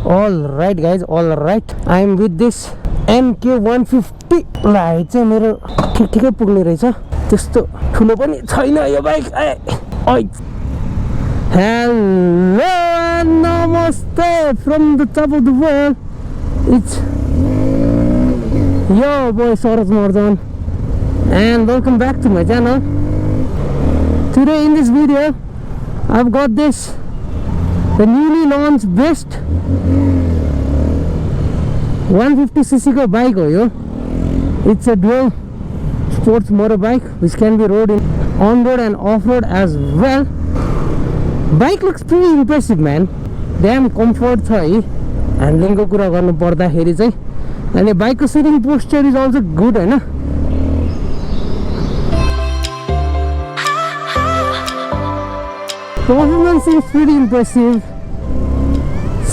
All right guys, all right. I am with this MK150. लाई चाहिँ मेरो ठिकै पुग्ने रहेछ, त्यस्तो ठुलो पनि छैन यो bike. Hello and namaste from the top of the world. It's your boy Saraj Marjan and welcome back to my channel. Today in this video I've got this, the newly launched best 150cc ko bike ho yo. It's a dual sports motorbike which can be rode in on-road and off-road as well. Bike looks pretty impressive man. Damn comfort छ है handling को कुरा गर्नु पर्दाखेरि चाहिँ, अनि bike को sitting posture is also good हैन। Performance is pretty impressive.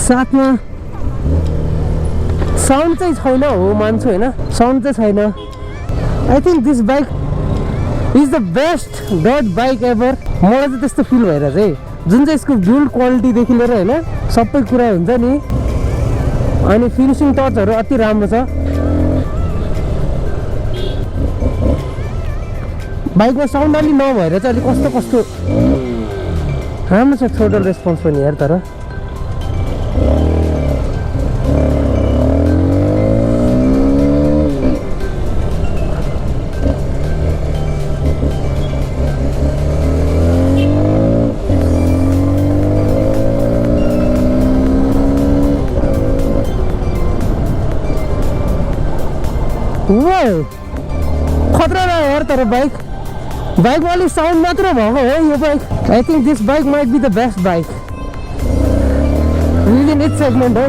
साथमा साउन्ड चाहिँ छैन हो मान्छु हैन, साउन्ड चाहिँ छैन। I think this bike is the best dirt bike ever. मलाई चाहिँ त्यस्तो फिल भइरहेछ है, जुन चाहिँ यसको बिल्ड क्वालिटी देखि लिएर हैन सबै कुरा हुन्छ नि, अनि फिनिशिङ टचहरु अति राम्रो छ। बाइकमा साउन्ड अलि नभएर चाहिँ अलि कस्तो कस्तो राम्रो छ थ्रोटल रेस्पोन्स पनि यार। तर खतरा रह्यो यार। तर बाइकमा अलिक साउन्ड मात्र भएको हो यो bike. I think this bike might be the best bike within its segment हो।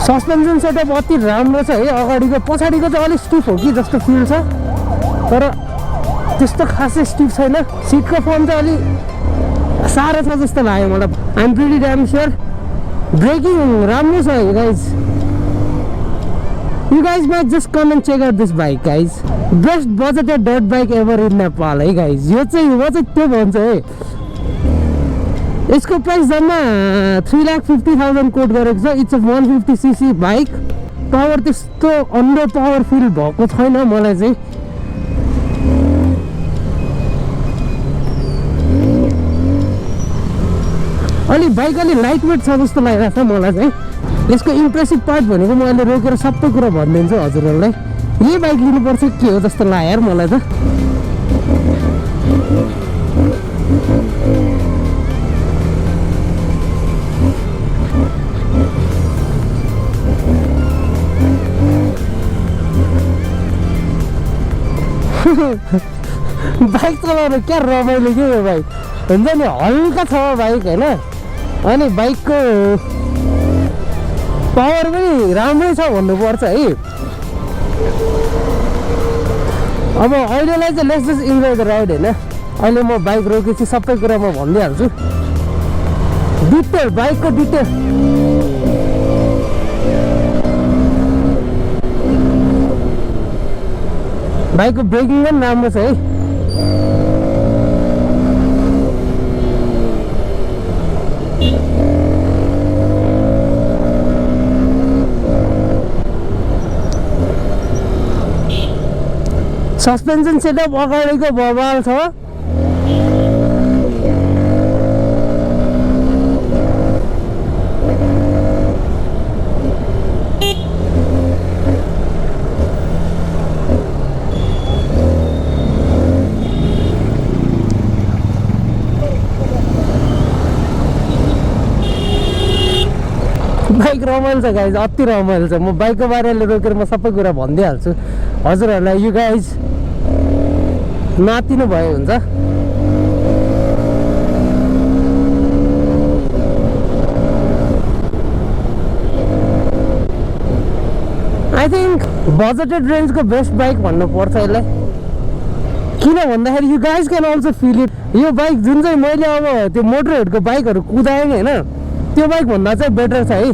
सस्पेन्सन सेटअप अति राम्रो छ है अगाडिको, पछाडिको चाहिँ अलिक स्टिफ हो कि जस्तो फिल छ, तर त्यस्तो खासै स्टिफ छैन। सिटको फर्म चाहिँ अलिक साह्रो छ जस्तो लाग्यो मलाई। I am pretty damn sure. Braking राम्रो छ guys. You guys might just come and check out this bike guys. Best budgeted dirt bike ever in Nepal है guys। यो चाहिँ हो चाहिँ त्यो भन्छ है। यसको प्राइस जम्मा 3,50,000 कोट गरेको छ। It's a 150cc bike. Power त्यस्तो अन्डर पावर फिल भएको छैन मलाई चाहिँ। अलि बाइक अलि लाइट वेट छ जस्तो लागिरहेको छ मलाई चाहिँ। यसको इम्प्रेसिभ पार्ट भनेको म अहिले रोकेर सबै कुरा भनिदिन्छु हजुरहरूलाई। यही बाइक लिनुपर्छ के हो जस्तो लाग्यो यार मलाई त। बाइक चलाउनु क्या रमाइलो के यो बाइक हुन्छ नि, हल्का छ बाइक होइन, अनि बाइकको पावर पनि राम्रै छ भन्नुपर्छ है। अब अहिलेलाई चाहिँ let's just enjoy the ride होइन। अहिले म बाइक रोकेपछि सबै कुरा म भनिदिइहाल्छु, डिटेल बाइकको डिटेल। बाइकको ब्रेकिङ पनि राम्रो छ है। सस्पेन्सन सेटअप अगाडिको बवाल छ। बाइक रमाइलो छ गाइज, अति रमाइलो छ। म बाइकको बारेमा रोकेर म सबै कुरा भनिदिइहाल्छु हजुरहरूलाई। यु गाइज नातिनु भयो हुन्छ। आई थिङ्क बजेटेड रेन्जको बेस्ट बाइक भन्नुपर्छ यसलाई। किन भन्दाखेरि you guys can also feel it. यो बाइक जुन चाहिँ मैले अब त्यो मोटरहेडको बाइकहरू कुदाएँ होइन, त्यो बाइक भन्दा चाहिँ बेटर छ है।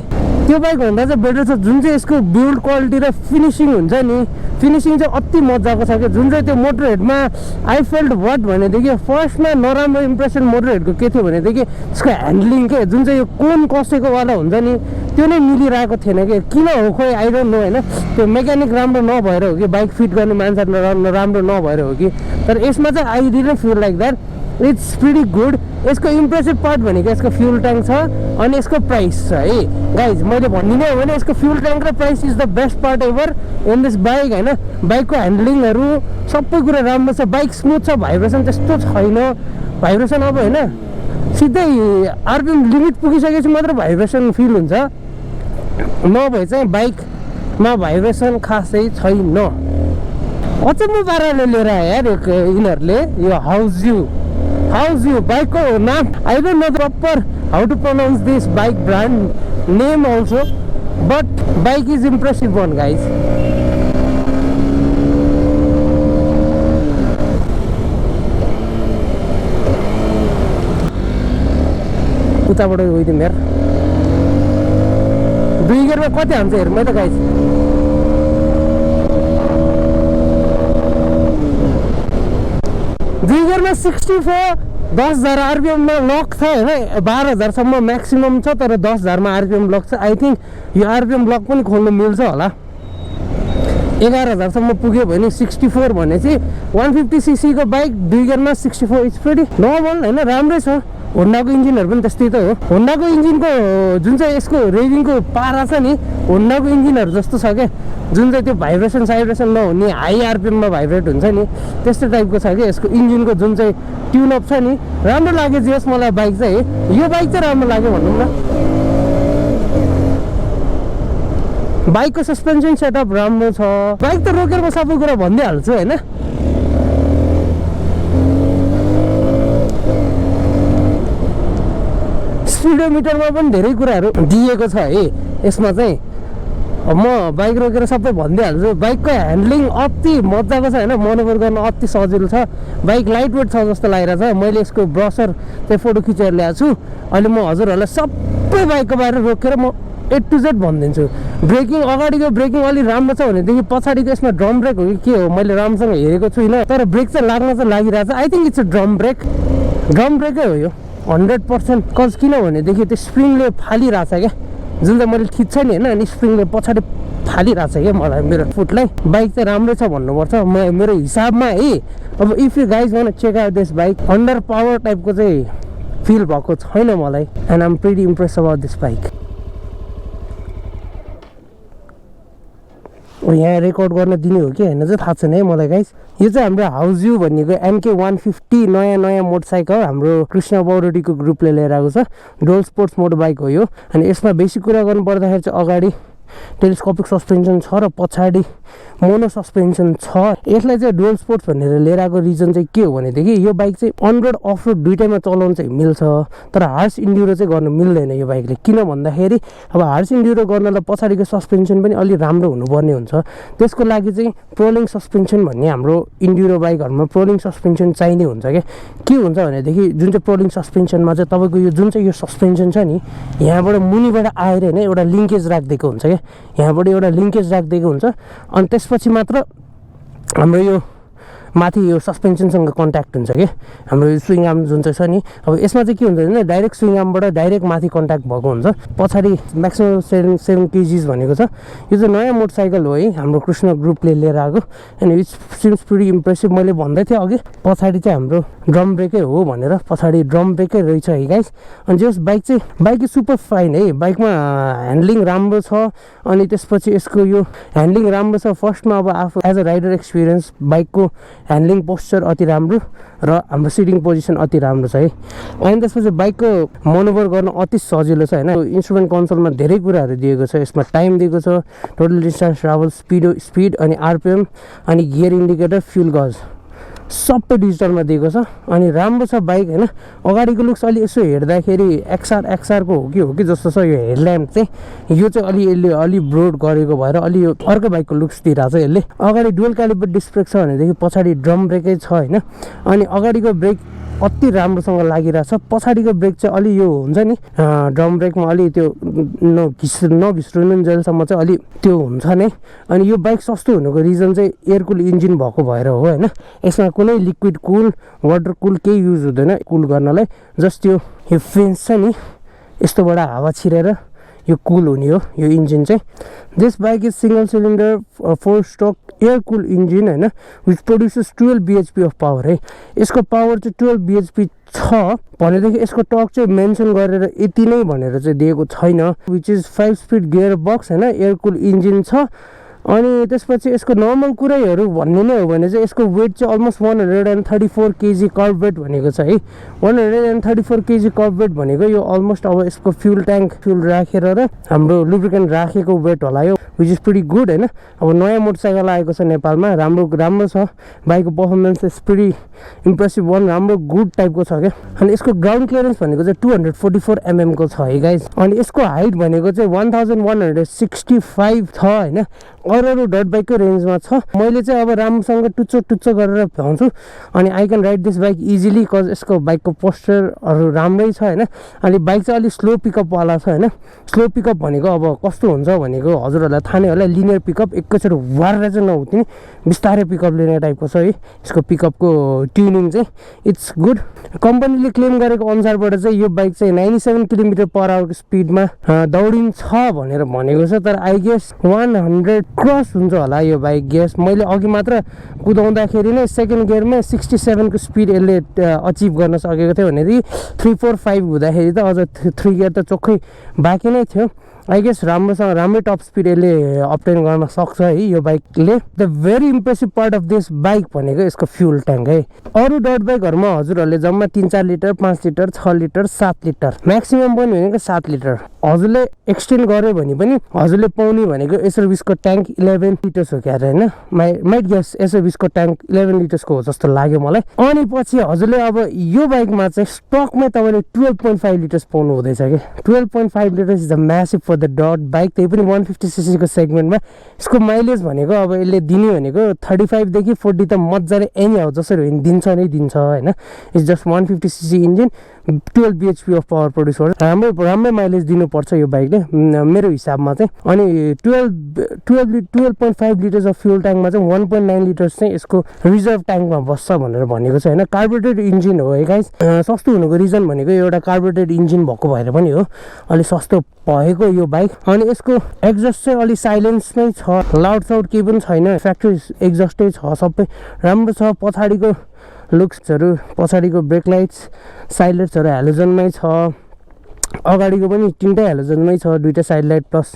त्यो बाइक भन्दा चाहिँ बेटर छ। जुन चाहिँ यसको बिल्ड क्वालिटी र फिनिसिङ हुन्छ नि, फिनिसिङ चाहिँ अति मजाको छ क्या। जुन चाहिँ त्यो मोटर हेडमा आई फेल्ट वाट भनेदेखि फर्स्टमा नराम्रो इम्प्रेसन मोटर हेडको के थियो भनेदेखि यसको ह्यान्डलिङ के, जुन चाहिँ यो कोन कसेकोवाला हुन्छ नि त्यो नै मिलिरहेको थिएन कि, किन हो खोइ आई डोन्ट नो होइन। त्यो मेकानिक राम्रो नभएर हो कि बाइक फिट गर्ने मान्छे राम्रो नभएर हो कि, तर यसमा चाहिँ I didn't feel like that. It's pretty good. यसको इम्प्रेसिभ पार्ट भनेको यसको फ्युल ट्याङ्क छ अनि यसको प्राइस छ है गाइज। मैले भनिदिने हो भने यसको फ्युल ट्याङ्क र price is the best part ever in this bike होइन। बाइकको ह्यान्डलिङहरू सबै कुरा राम्रो छ, बाइक स्मुथ छ, भाइब्रेसन त्यस्तो छैन। भाइब्रेसन अब होइन सिधै आरपिएम लिमिट पुगिसकेपछि मात्र भाइब्रेसन फिल हुन्छ, नभए चाहिँ बाइकमा भाइब्रेसन खासै छैन। अचम्म पाराले लिएर आयो यार यिनीहरूले यो हाउस यू बाइकको नाम I don't know proper how to pronounce this bike brand name also, but bike is impressive one guys. उताबाट गइदिउँ यार, 2 गियरमा कति हान्छ हेर मैले त गाइज। गियरमा 64, 10,000 आरपिएममा लक छ होइन। 12,000सम्म म्याक्सिमम छ, तर 10,000मा आरपिएम लक छ। आई थिङ्क यो आरपिएम लक पनि खोल्नु मिल्छ होला। 11,000सम्म पुग्यो भने 64 भनेपछि 150cc को बाइक 2 गियरमा 64 इट्स प्रिटी नर्मल होइन, राम्रै छ। होन्डाको इन्जिनहरू पनि त्यस्तै त हो। होन्डाको इन्जिनको जुन चाहिँ यसको रेभिङको पारा छ नि, होन्डाको इन्जिनहरू जस्तो छ क्या, जुन चाहिँ त्यो भाइब्रेसन साइब्रेसन नहुने हाई आरपिएममा भाइब्रेट हुन्छ नि त्यस्तो टाइपको छ क्या यसको इन्जिनको जुन चाहिँ ट्युनअप छ नि। राम्रो लाग्यो जेस मलाई बाइक चाहिँ, यो बाइक चाहिँ राम्रो लाग्यो भनौँ न। बाइकको सस्पेन्सन सेटअप राम्रो छ। बाइक त रोकेर म सबै कुरा भनिदिइहाल्छु होइन। स्पिडोमिटरमा पनि धेरै कुराहरू दिएको छ है यसमा चाहिँ। म बाइक रोकेर सबै भनिदिइहाल्छु। बाइकको ह्यान्डलिङ अति मजाको छ होइन, मनोभर गर्न अति सजिलो छ। बाइक लाइट वेट छ जस्तो लागिरहेको छ। मैले यसको ब्रसर चाहिँ फोटो खिचेर ल्याएको छु। अहिले म हजुरहरूलाई सबै बाइकको बारे रोकेर म A to Z भनिदिन्छु। ब्रेकिङ, अगाडिको ब्रेकिङ अलिक राम्रो छ भनेदेखि पछाडिको यसमा ड्रम ब्रेक हो कि के हो मैले राम्रोसँग हेरेको छुइनँ, तर ब्रेक चाहिँ लाग्न चाहिँ लागिरहेको छ। I think it's a drum ब्रेकै हो यो 100%। कज किनभनेदेखि त्यो स्प्रिङले फालिरहेछ क्या, जुन चाहिँ मैले खिच्छ नि होइन, अनि स्प्रिङले पछाडि फालिरहेछ क्या मलाई मेरो फुटलाई। बाइक चाहिँ राम्रै छ भन्नुपर्छ मेरो हिसाबमा है। अब if you guys want check out this bike, under power टाइपको चाहिँ फिल भएको छैन मलाई। And I am pretty impress about this bike. यहाँ रेकर्ड गर्न दिने हो कि होइन चाहिँ थाहा छैन है मलाई गाइस। यो चाहिँ हाम्रो हाउस भनेको MK 150 नयाँ मोटरसाइकल हाम्रो कृष्ण पौडेलीको ग्रुपले लिएर आएको छ। डुअल स्पोर्ट्स मोटर बाइक हो यो। अनि यसमा बेसी कुरा गर्नु पर्दाखेरि चाहिँ अगाडि टेलिस्कोपिक सस्पेन्सन छ र पछाडि मोनो सस्पेन्सन छ। यसलाई चाहिँ डुअल स्पोर्ट्स भनेर लिएर आएको रिजन चाहिँ के हो भनेदेखि यो बाइक चाहिँ अन रोड अफ रोड दुइटैमा चलाउनु चाहिँ मिल्छ, तर हार्स इन्ड्युरो चाहिँ गर्नु मिल्दैन यो बाइकले। किन भन्दाखेरि अब हार्स इन्ड्युरो गर्नलाई पछाडिको सस्पेन्सन पनि अलिक राम्रो हुनुपर्ने हुन्छ। त्यसको लागि चाहिँ प्रोलिङ सस्पेन्सन भन्ने हाम्रो इन्ड्युरो बाइकहरूमा प्रोलिङ सस्पेन्सन चाहिने हुन्छ क्या। के हुन्छ भनेदेखि जुन चाहिँ प्रोलिङ सस्पेन्सनमा चाहिँ तपाईँको यो जुन चाहिँ यो सस्पेन्सन छ नि, यहाँबाट मुनिबाट आएर होइन एउटा लिङ्केज राखिदिएको हुन्छ क्या, यहाँबाट एउटा लिङ्केज राखिदिएको हुन्छ। अनि त्यसपछि मात्र हाम्रो यो माथि यो सस्पेन्सनसँग कन्ट्याक्ट हुन्छ कि हाम्रो स्विङ आर्म जुन चाहिँ छ नि। अब यसमा चाहिँ के हुन्छ भने डाइरेक्ट स्विङ आर्मबाट डाइरेक्ट माथि कन्ट्याक्ट भएको हुन्छ। पछाडि म्याक्सिमम 7 kgs भनेको छ। यो चाहिँ नयाँ मोटरसाइकल हो है, हाम्रो कृष्ण ग्रुपले लिएर आएको। And it's seems pretty impressive. मैले भन्दै थिएँ अघि पछाडि चाहिँ हाम्रो ड्रम ब्रेकै हो भनेर, पछाडि ड्रम ब्रेकै रहेछ है गाइस। अनि जस बाइक इज सुपर फाइन है। बाइकमा ह्यान्डलिङ राम्रो छ। अनि त्यसपछि यसको यो ह्यान्डलिङ राम्रो छ। फर्स्टमा अब आफू एज अ राइडर एक्सपिरियन्स बाइकको ह्यान्डलिङ पोस्चर अति राम्रो र हाम्रो सिटिङ पोजिसन अति राम्रो छ है। अनि त्यसपछि बाइकको मनोभर गर्न अति सजिलो छ होइन। इन्स्ट्रुमेन्ट कन्सोलमा धेरै कुराहरू दिएको छ। यसमा टाइम दिएको छ, टोटल डिस्टेन्स ट्राभल, स्पिड अनि आरपिएम अनि गियर इन्डिकेटर, फ्युल गज सबै डिजिटलमा दिएको छ। अनि राम्रो छ बाइक होइन। अगाडिको लुक्स अलि यसो हेर्दाखेरि एक्सआरको हो कि जस्तो छ। यो हेडल्याम्प चाहिँ यो चाहिँ अलि ब्रोड गरेको भएर अलि यो अर्को बाइकको लुक्स दिइरहेको छ यसले। अगाडि डुअल क्यालिपर डिस्क ब्रेक छ भनेदेखि पछाडि ड्रम ब्रेकै छ होइन। अनि अगाडिको ब्रेक कति राम्रोसँग लागिरहेछ। पछाडिको ब्रेक चाहिँ अलि यो हुन्छ नि ड्रम ब्रेकमा अलि त्यो नघिस्रिनुन्जेलसम्म चाहिँ अलि त्यो हुन्छ नै। अनि यो बाइक सस्तो हुनुको रिजन चाहिँ एयर कुल इन्जिन भएको भएर हो होइन। यसमा कुनै लिक्विड कुल वाटर कुल केही युज हुँदैन कुल गर्नलाई। जस्ट यो फेन्स छ नि यस्तोबाट हावा छिरेर यो कुल हुने हो यो इन्जिन चाहिँ। This bike is single cylinder 4 stroke air cool engine होइन which produces 12 bhp of power है। यसको पावर चाहिँ 12 bhp छ भनेदेखि यसको टर्क चाहिँ मेन्सन गरेर यति नै भनेर चाहिँ दिएको छैन। Which is 5 speed gear box होइन एयर कुल इन्जिन छ। अनि त्यसपछि यसको नर्मल कुरैहरू भन्नु नै हो भने चाहिँ यसको वेट चाहिँ अलमोस्ट 134 kg कर्ब वेट भनेको छ है। 134 kg कर्ब वेट भनेको यो अलमोस्ट अब यसको फ्युल राखेर र हाम्रो लुब्रिकेन्ट राखेको वेट होला यो विच इज प्रिटी गुड होइन। अब नयाँ मोटरसाइकल आएको छ नेपालमा राम्रो छ बाइकको performance is pretty impressive one राम्रो गुड टाइपको छ क्या। अनि यसको ग्राउन्ड क्लियरेन्स भनेको चाहिँ 244 mm को छ है गाइज। अनि यसको हाइट भनेको चाहिँ 1165 छ होइन। अरू डट बाइकको रेन्जमा छ। मैले चाहिँ अब राम्रोसँग टुच्चो गरेर भ्याउँछु अनि I can ride this bike easily cause यसको बाइकको पोस्चरहरू राम्रै छ होइन। अनि बाइक चाहिँ अलिक स्लो पिकअपवाला छ होइन। स्लो पिकअप भनेको अब कस्तो हुन्छ भनेको हजुरहरूलाई थाहा नै होला। लिनियर पिकअप एकैचोटि वारेर चाहिँ नहुने बिस्तारै पिकअप लिने टाइपको छ है यसको पिकअपको ट्युनिङ चाहिँ इट्स गुड। कम्पनीले क्लेम गरेको अनुसारबाट चाहिँ यो बाइक चाहिँ 97 km/h को स्पिडमा दौडिन्छ भनेर भनेको छ। तर आई गेस 100 क्रस हुन्छ होला यो बाइक गेस। मैले अघि मात्र कुदाउँदाखेरि नै सेकेन्ड गियरमै 67 को स्पिड यसले अचिभ गर्न सकेको थियो भनेदेखि 3, 4, 5 हुँदाखेरि त अझ 3 गियर त चोखै बाँकी नै थियो। आई गेस राम्रै टप स्पिड यसले अप्टेन गर्न सक्छ है यो बाइकले। The very impressive part of this bike भनेको यसको फ्युल ट्याङ्क है। अरू डट बाइकहरूमा हजुरहरूले जम्मा 3-4 litre 5 litre 6 litre 7 litre maximum पनि भनेको 7 लिटर हजुरले एक्सटेन्ड गर्यो भने पनि हजुरले पाउने भनेको एसएलभीको ट्याङ्क 11 लिटर्स हो क्यारे होइन। माइट गेस एसएलभीको ट्याङ्क 11 लिटर्सको हो जस्तो लाग्यो मलाई। अनि पछि हजुरले अब यो बाइकमा चाहिँ स्टकमै तपाईँले 12.5 लिटर्स पाउनु हुँदैछ कि 12.5 liters is a massive for the that bike. त्यही पनि 150cc को सेगमेन्टमा। यसको माइलेज भनेको अब यसले दिने भनेको 35 देखि 40 त मजाले एनी हाउ जसरी दिन्छ नै दिन्छ होइन। It's just 150cc engine 12 bhp of power produce गर्छ। राम्रै माइलेज दिनुपर्छ यो बाइकले मेरो हिसाबमा चाहिँ। अनि 12.5 लिटर्स अफ फ्युल ट्याङ्कमा चाहिँ 1.9 लिटर्स चाहिँ यसको रिजर्भ ट्याङ्कमा बस्छ भनेर भनेको छ होइन। कार्बोरेटेड इन्जिन हो है गाइज। सस्तो हुनुको रिजन भनेको एउटा कार्बोरेटेड इन्जिन भएको भएर पनि हो अलि सस्तो भएको यो बाइक। अनि यसको एक्जस्ट चाहिँ अलि साइलेन्समै छ लाउड साउड केही पनि छैन। फ्याक्ट्री एक्जस्टै छ सबै राम्रो छ। पछाडिको लुक्सहरू पछाडिको ब्रेक लाइट्स साइड लाइट्सहरू हेलोजनमै छ। अगाडिको पनि 3टै हेलोजनमै छ 2टा साइड लाइट प्लस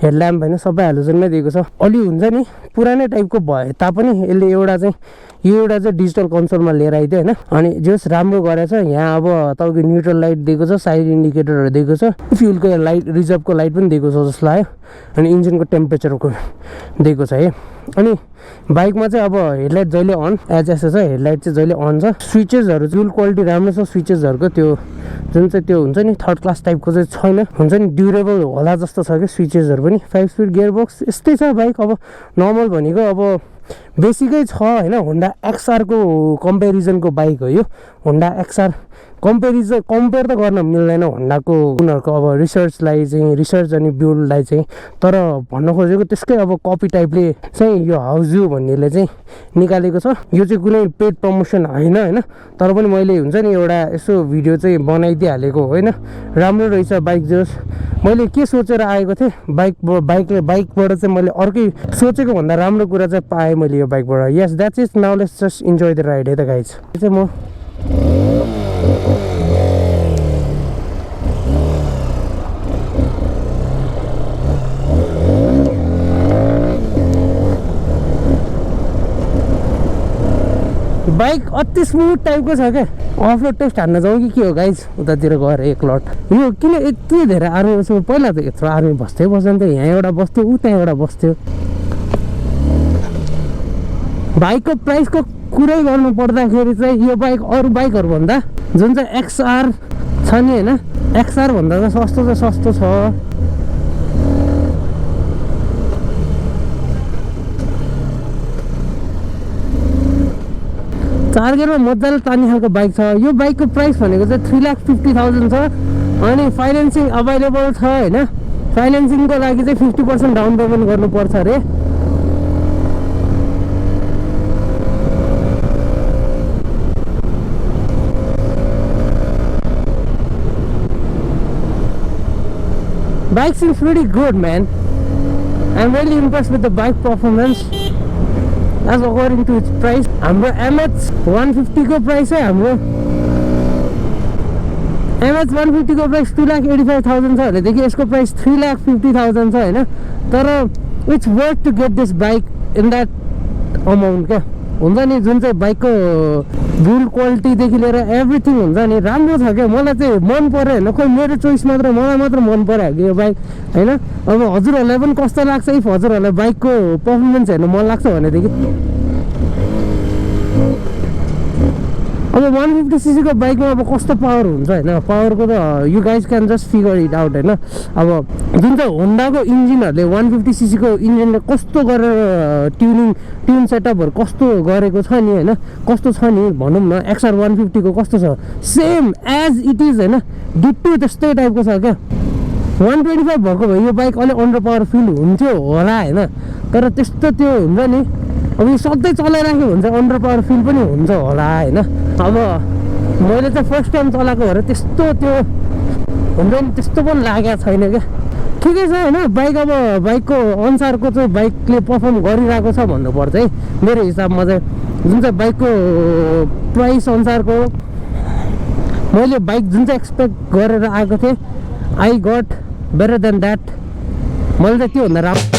हेडल्याम्प होइन सबै हेलोजनमै दिएको छ। अलि हुन्छ नि पुरानै टाइपको भए तापनि यसले एउटा चाहिँ डिजिटल कन्सोलमा लिएर आइदियो होइन। अनि जस राम्रो गरेछ यहाँ अब तपाईँको न्युट्रल लाइट दिएको छ साइड इन्डिकेटरहरू दिएको छ फ्युलको लाइट रिजर्भको लाइट पनि दिएको छ जस्तो लाग्यो। अनि इन्जिनको टेम्परेचरको दिएको छ है। अनि बाइकमा चाहिँ अब हेडलाइट जहिले अन एचएस छ हेडलाइट चाहिँ जहिले अन छ। स्विचेसहरू बिल्ड क्वालिटी राम्रो छ स्विचेसहरूको त्यो जुन चाहिँ त्यो हुन्छ नि थर्ड क्लास टाइपको चाहिँ छैन हुन्छ नि ड्युरेबल होला जस्तो छ कि स्विचेसहरू पनि। 5 स्पिड गियर बक्स यस्तै छ बाइक। अब नर्मल भनेको अब बेसिकै छ होइन। होन्डा एक्सआरको कम्पेरिजनको बाइक हो यो। होन्डा एक्सआर कम्पेयर त गर्न मिल्दैन होन्डाको उनीहरूको अब रिसर्च अनि बिल्डलाई चाहिँ। तर भन्न खोजेको त्यसकै अब कपी टाइपले चाहिँ यो हाउजु भन्नेले चाहिँ निकालेको छ। यो चाहिँ कुनै पेड प्रमोसन होइन तर पनि मैले हुन्छ नि एउटा यसो भिडियो चाहिँ बनाइदिइहालेको होइन। राम्रो रहेछ बाइक। जस मैले के सोचेर आएको थिएँ बाइकबाट चाहिँ मैले अर्कै सोचेको भन्दा राम्रो कुरा चाहिँ पाएँ मैले यो बाइकबाट। Yes that's it. Now let's just enjoy the ride है त गाइज। चाहिँ म बाइक अति स्मुथ टाइपको छ क्या। अफरोड टेस्ट हान्न जाउँ कि के हो गाइज उतातिर गएर एक लट। यो किन यति धेरै आर्मी पहिला त यत्रो आर्मी बस्दैन यहाँ एउटा बस्थ्यो त्यहाँ एउटा बस्थ्यो। बाइकको प्राइसको कुरै गर्नु पर्दाखेरि चाहिँ यो बाइक अरू बाइकहरू भन्दा जुन चाहिँ एक्सआर छ नि होइन एक्सआर भन्दा चाहिँ सस्तो छ। 4 गियरमा मजाले तान्ने खालको बाइक छ। यो बाइकको प्राइस भनेको चाहिँ 3,50,000 छ अनि फाइनेन्सिङ अभाइलेबल छ होइन। फाइनेन्सिङको लागि चाहिँ 50% डाउन पेमेन्ट गर्नुपर्छ अरे। Bike seems pretty good, man. I'm really impressed with the bike performance as according to its price. हाम्रो MH 150 को प्राइस है, हाम्रो MH 150 को प्राइस 2,85,000 छ भनेदेखि यसको प्राइस 3,50,000 छ होइन। तर it's worth to get this bike in that amount क्या। हुन्छ नि जुन चाहिँ बाइकको बिल्ड क्वालिटीदेखि लिएर एभ्रिथिङ हुन्छ नि राम्रो छ क्या। मलाई चाहिँ मन पऱ्यो होइन, खोइ मेरो चोइस मात्र, मलाई मात्र मन पऱ्यो कि यो बाइक होइन। अब हजुरहरूलाई पनि कस्तो लाग्छ, इफ हजुरहरूलाई बाइकको पर्फर्मेन्स हेर्नु मन लाग्छ भनेदेखि अब 150cc को बाइकमा अब कस्तो पावर हुन्छ होइन। पावरको त you guys can just figure it out होइन। अब जुन चाहिँ होन्डाको इन्जिनहरूले 150cc को इन्जिनले कस्तो गरेर ट्युन सेटअपहरू कस्तो गरेको छ नि होइन, कस्तो छ नि भनौँ न। XR 150 को कस्तो छ, सेम एज इट इज होइन, डिट्टो त्यस्तै टाइपको छ क्या। 125 भएको भए यो बाइक अलिक अन्डर पावर फिल हुन्थ्यो होला होइन। तर त्यस्तो त्यो हुन्छ नि, अब यो सधैँ चलाइराख्यो भने चाहिँ अन्डर पावर फिल पनि हुन्छ होला होइन। अब मैले चाहिँ फर्स्ट टाइम चलाएको भएर त्यस्तो त्यो हुन्छ नि, त्यस्तो पनि लागेको छैन क्या। ठिकै छ होइन। बाइक अब बाइकको अनुसारको चाहिँ बाइकले पर्फर्म गरिरहेको छ भन्नुपर्छ है मेरो हिसाबमा चाहिँ। जुन चाहिँ बाइकको प्राइस अनुसारको मैले बाइक जुन चाहिँ एक्सपेक्ट गरेर आएको थिएँ, I got better than that. मैले चाहिँ त्योभन्दा राम्रो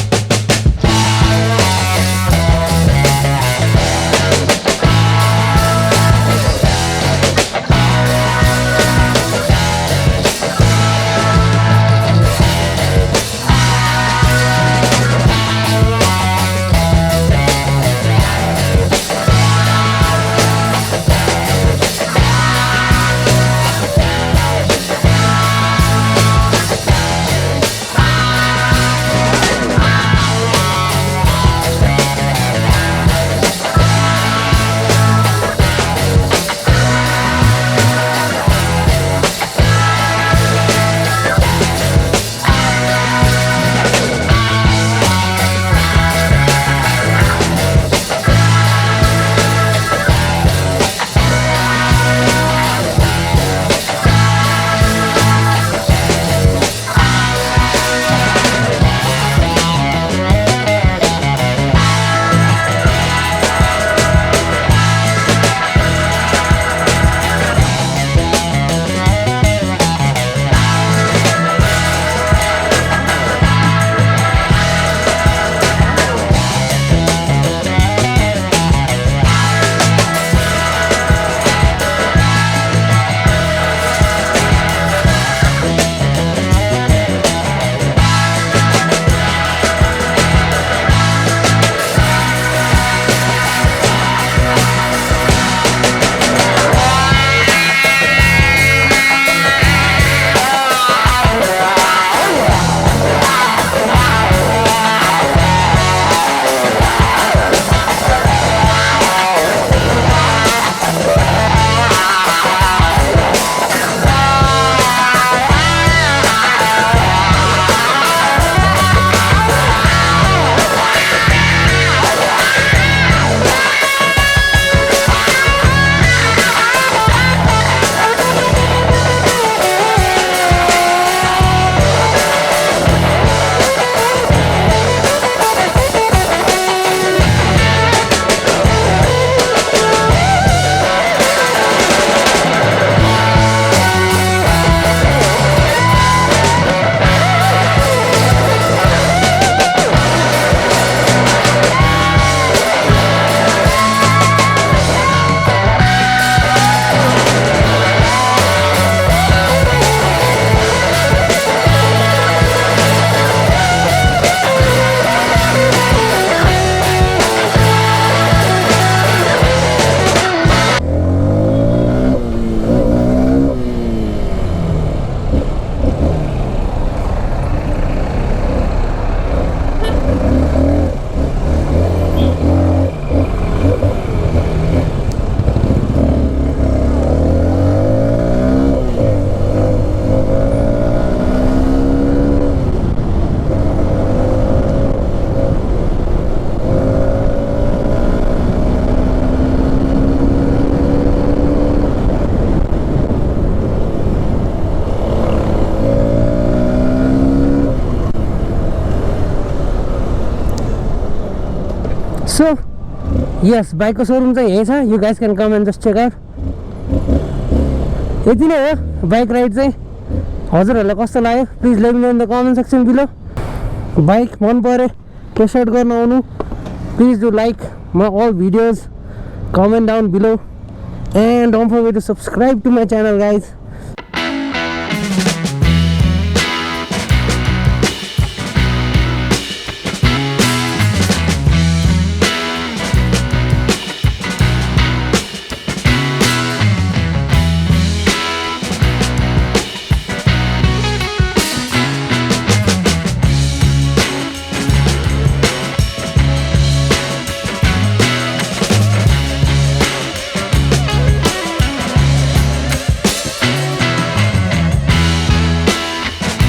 सो यस बाइकको सोरुम चाहिँ यही छ you guys can come and just check out यति नै हो बाइक राइड चाहिँ हजुरहरूलाई कस्तो लाग्यो please let me in the comment section below bike मन पऱ्यो टेस्ट आउट गर्न आउनु please do like my all videos comment down below and don't forget to subscribe to my channel guys